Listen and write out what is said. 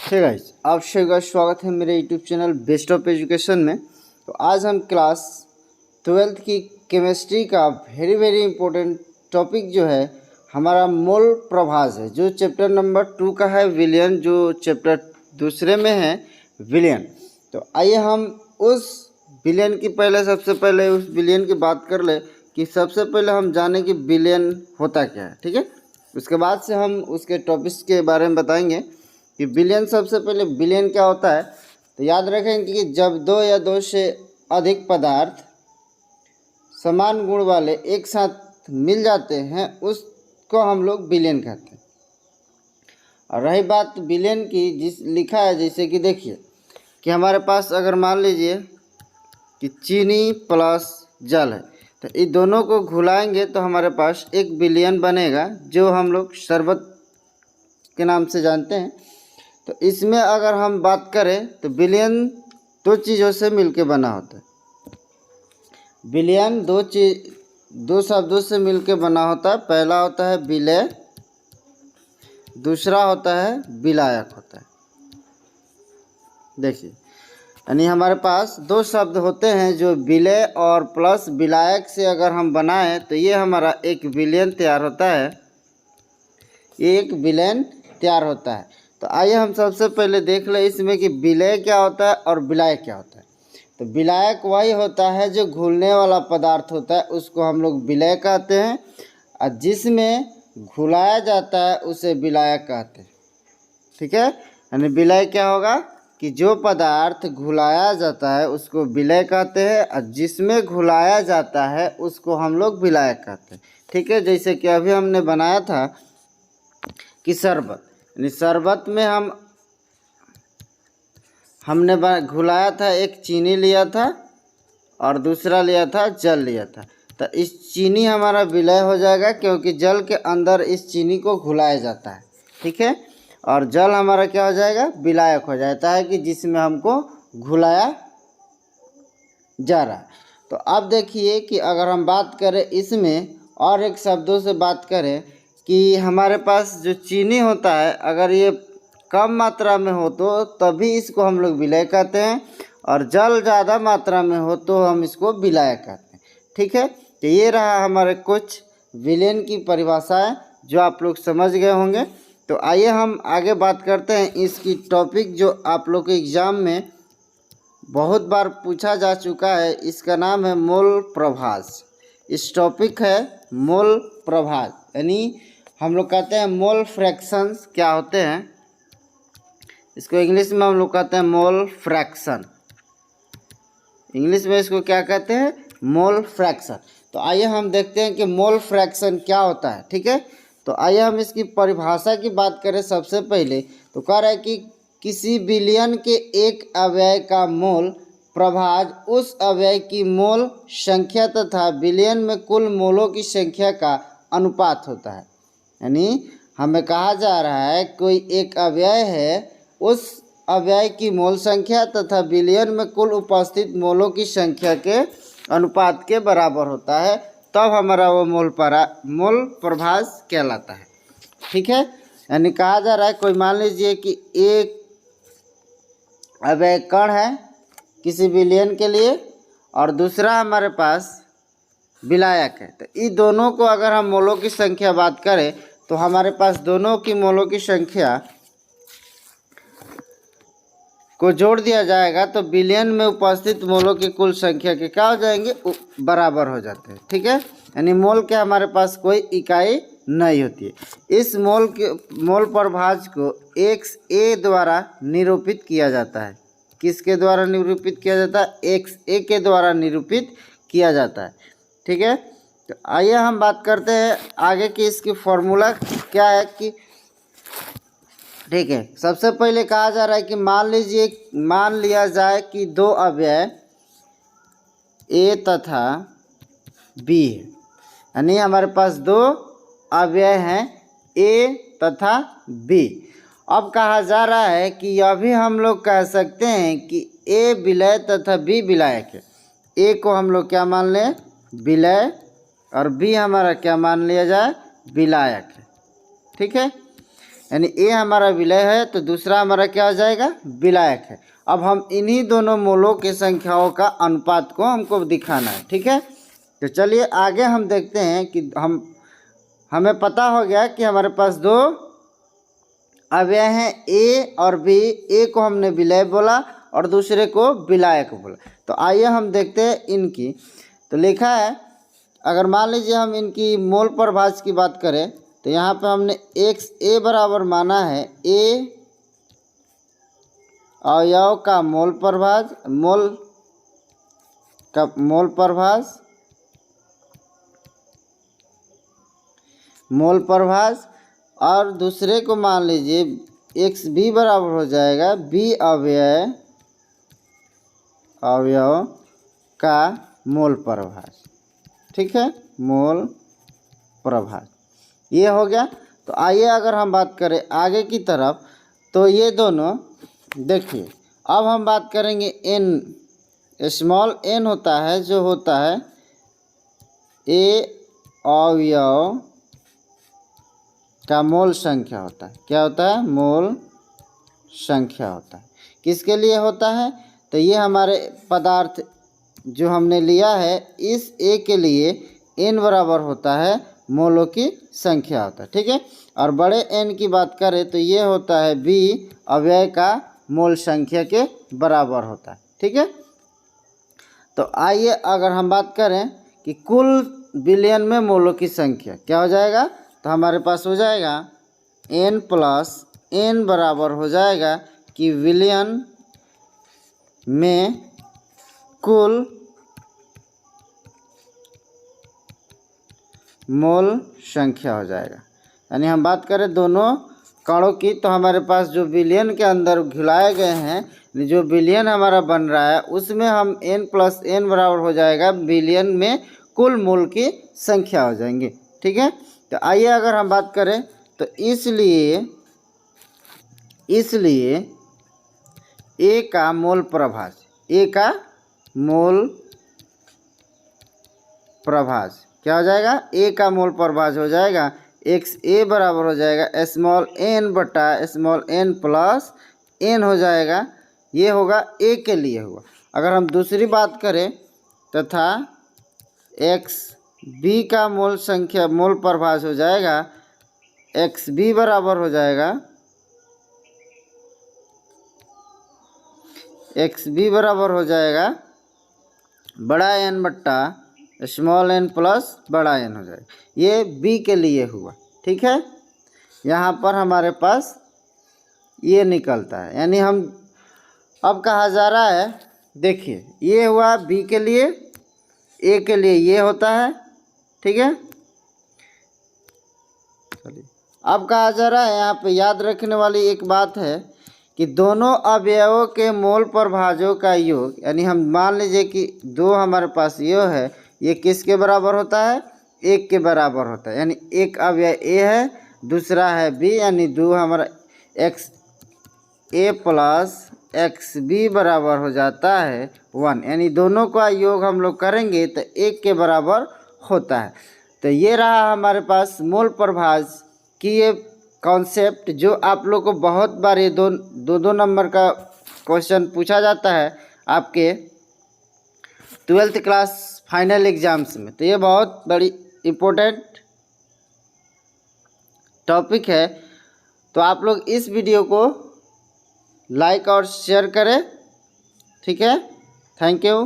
Hey guys, आप सभी का स्वागत है मेरे YouTube channel best of education में। तो आज हम क्लास 12th की केमिस्ट्री का वेरी इंपॉर्टेंट टॉपिक जो है हमारा मोल प्रभाज है, जो चैप्टर नंबर 2 का है विलियन, जो चैप्टर दूसरे में है विलियन। तो आइए हम उस विलियन की सबसे पहले उस विलियन की बात कर ले कि सबसे पहले हम जाने कि विलियन होता क्या है। ठीक है, उसके बाद से हम उसके टॉपिक्स के बारे में बताएंगे कि विलियन। सबसे पहले विलियन क्या होता है, तो याद रखें कि जब दो या दो से अधिक पदार्थ समान गुण वाले एक साथ मिल जाते हैं उसको हम लोग विलियन कहते हैं। और रही बात विलियन की, जिस लिखा है जैसे कि देखिए कि हमारे पास अगर मान लीजिए कि चीनी प्लस जल है, तो इन दोनों को घुलाएंगे तो हमारे पास एक विलियन बनेगा, जो हम लोग शरबत के नाम से जानते हैं। तो इसमें अगर हम बात करें तो विलियन दो चीज़ों से मिलके बना होता है। विलियन दो शब्दों से मिलके बना होता है। पहला होता है विलय, दूसरा होता है विलायक होता है। देखिए, यानी हमारे पास दो शब्द होते हैं जो विलय और प्लस विलायक से अगर हम बनाएं तो ये हमारा एक विलियन तैयार होता है, एक विलयन तैयार होता है। तो आइए हम सबसे पहले देख लें इसमें कि विलय क्या होता है और विलायक क्या होता है। तो विलायक वही होता है जो घुलने वाला पदार्थ होता है, उसको हम लोग विलय कहते हैं, और जिसमें घुलाया जाता है उसे विलायक कहते हैं। ठीक है, यानी विलय क्या होगा कि जो पदार्थ घुलाया जाता है उसको विलय कहते हैं, और जिसमें घुलाया जाता है उसको हम लोग विलायक कहते हैं। ठीक है, जैसे कि अभी हमने बनाया था कि शरबत, यानी शरबत में हमने घुलाया था, एक चीनी लिया था और दूसरा लिया था जल लिया था। तो इस चीनी हमारा विलय हो जाएगा क्योंकि जल के अंदर इस चीनी को घुलाया जाता है। ठीक है, और जल हमारा क्या हो जाएगा, विलायक हो जाता है कि जिसमें हमको घुलाया जा रहा है। तो अब देखिए कि अगर हम बात करें इसमें और एक शब्दों से बात करें कि हमारे पास जो चीनी होता है अगर ये कम मात्रा में हो तो तभी इसको हम लोग विलय कहते हैं, और जल ज़्यादा मात्रा में हो तो हम इसको विलायक कहते हैं। ठीक है, तो ये रहा हमारे कुछ विलयन की परिभाषाएं जो आप लोग समझ गए होंगे। तो आइए हम आगे बात करते हैं इसकी टॉपिक जो आप लोग के एग्ज़ाम में बहुत बार पूछा जा चुका है। इसका नाम है मोल प्रभाज। इस टॉपिक है मोल प्रभाज, यानी हम लोग कहते हैं मोल फ्रैक्शंस क्या होते हैं, इसको इंग्लिश में हम लोग कहते हैं मोल फ्रैक्शन। इंग्लिश में इसको क्या कहते हैं, मोल फ्रैक्शन। तो आइए हम देखते हैं कि मोल फ्रैक्शन क्या होता है। ठीक है, तो आइए हम इसकी परिभाषा की बात करें। सबसे पहले तो कह रहा है कि किसी विलियन के एक अवयव का मोल प्रभाज उस अवयव की मोल संख्या तथा विलियन में कुल मोलों की संख्या का अनुपात होता है। यानी हमें कहा जा रहा है कोई एक अवयव है, उस अवयव की मोल संख्या तथा विलियन में कुल उपस्थित मोलों की संख्या के अनुपात के बराबर होता है, तब हमारा वो मोल प्रभाज कहलाता है। ठीक है, यानी कहा जा रहा है कोई मान लीजिए कि एक अवयव कण है किसी विलियन के लिए और दूसरा हमारे पास विलायक है, तो इन दोनों को अगर हम मोलों की संख्या बात करें तो हमारे पास दोनों की मोलों की संख्या को जोड़ दिया जाएगा तो विलियन में उपस्थित मोलों की कुल संख्या के क्या हो जाएंगे, बराबर हो जाते हैं। ठीक है, यानी मोल के हमारे पास कोई इकाई नहीं होती है। इस मोल प्रभाज को XA द्वारा निरूपित किया जाता है। किसके द्वारा निरूपित किया जाता है, XA के द्वारा निरूपित किया जाता है। ठीक है, तो आइए हम बात करते हैं आगे की इसकी फॉर्मूला क्या है कि ठीक है, सबसे पहले कहा जा रहा है कि मान लिया जाए कि दो अवयव A तथा B है, यानी हमारे पास दो अवयव हैं A तथा B। अब कहा जा रहा है कि यह भी हम लोग कह सकते हैं कि A विलय तथा B विलायक है। A को हम लोग क्या मान लें, विलय, और B हमारा क्या मान लिया जाए, विलायक है। ठीक है, यानी ए हमारा विलय है तो दूसरा हमारा क्या हो जाएगा, विलायक है। अब हम इन्हीं दोनों मोलों की संख्याओं का अनुपात को हमको दिखाना है, ठीक है। तो चलिए आगे हम देखते हैं कि हमें पता हो गया कि हमारे पास दो अवयव हैं ए और बी। ए को हमने विलय बोला और दूसरे को विलायक बोला। तो आइए हम देखते हैं इनकी। तो लिखा है, अगर मान लीजिए हम इनकी मोल प्रभाज की बात करें तो यहाँ पे हमने एक्स ए बराबर माना है ए अवयव का मोल प्रभाज, मोल प्रभाज और दूसरे को मान लीजिए एक्स बी बराबर हो जाएगा बी अवयव का मोल प्रभाज, ठीक है, मोल प्रभाज ये हो गया। तो आइए अगर हम बात करें आगे की तरफ तो ये दोनों देखिए, अब हम बात करेंगे एन, स्मॉल एन होता है जो होता है ए अवयव का मोल संख्या होता है। क्या होता है, मोल संख्या होता है। किसके लिए होता है, तो ये हमारे पदार्थ जो हमने लिया है इस ए के लिए एन बराबर होता है मोलों की संख्या होता है, ठीक है। और बड़े एन की बात करें तो ये होता है बी अवयव का मोल संख्या के बराबर होता है, ठीक है। तो आइए अगर हम बात करें कि कुल बिलियन में मोलों की संख्या क्या हो जाएगा, तो हमारे पास हो जाएगा n प्लस n बराबर हो जाएगा कि विलियन में कुल मोल संख्या हो जाएगा। यानी हम बात करें दोनों कणों की तो हमारे पास जो बिलियन के अंदर घुलाए गए हैं, जो बिलियन हमारा बन रहा है उसमें हम n प्लस n बराबर हो जाएगा बिलियन में कुल मोल की संख्या हो जाएंगे, ठीक है। तो आइए अगर हम बात करें तो इसलिए ए का मोल प्रभाज, ए का मोल प्रभाज क्या हो जाएगा, ए का मोल प्रभाज हो जाएगा एक्स ए बराबर हो जाएगा स्मॉल एन बटा स्मॉल एन प्लस एन हो जाएगा। ये होगा ए के लिए हुआ। अगर हम दूसरी बात करें तथा एक्स बी का मोल प्रभाज हो जाएगा एक्स बी बराबर हो जाएगा बड़ा एन बट्टा स्मॉल एन प्लस बड़ा एन हो जाएगा। ये बी के लिए हुआ, ठीक है। यहाँ पर हमारे पास ये निकलता है, यानी हम अब कहा जा रहा है, देखिए ये हुआ बी के लिए, ए के लिए ये होता है, ठीक है। अब कहा जा रहा है, यहाँ पे याद रखने वाली एक बात है कि दोनों अवयवों के मोल प्रभाजों का योग, यानी हम मान लीजिए कि दो हमारे पास ये है, ये किसके बराबर होता है, एक के बराबर होता है। यानी एक अवयव ए है दूसरा है बी, यानी दो हमारा एक्स ए प्लस एक्स बी बराबर हो जाता है 1, यानी दोनों का योग हम लोग करेंगे तो एक के बराबर होता है। तो ये रहा हमारे पास मोल प्रभाज की ये कॉन्सेप्ट, जो आप लोग को बहुत बार ये दो नंबर का क्वेश्चन पूछा जाता है आपके 12th क्लास फाइनल एग्जाम्स में। तो ये बहुत बड़ी इम्पोर्टेंट टॉपिक है। तो आप लोग इस वीडियो को लाइक और शेयर करें, ठीक है। Thank you.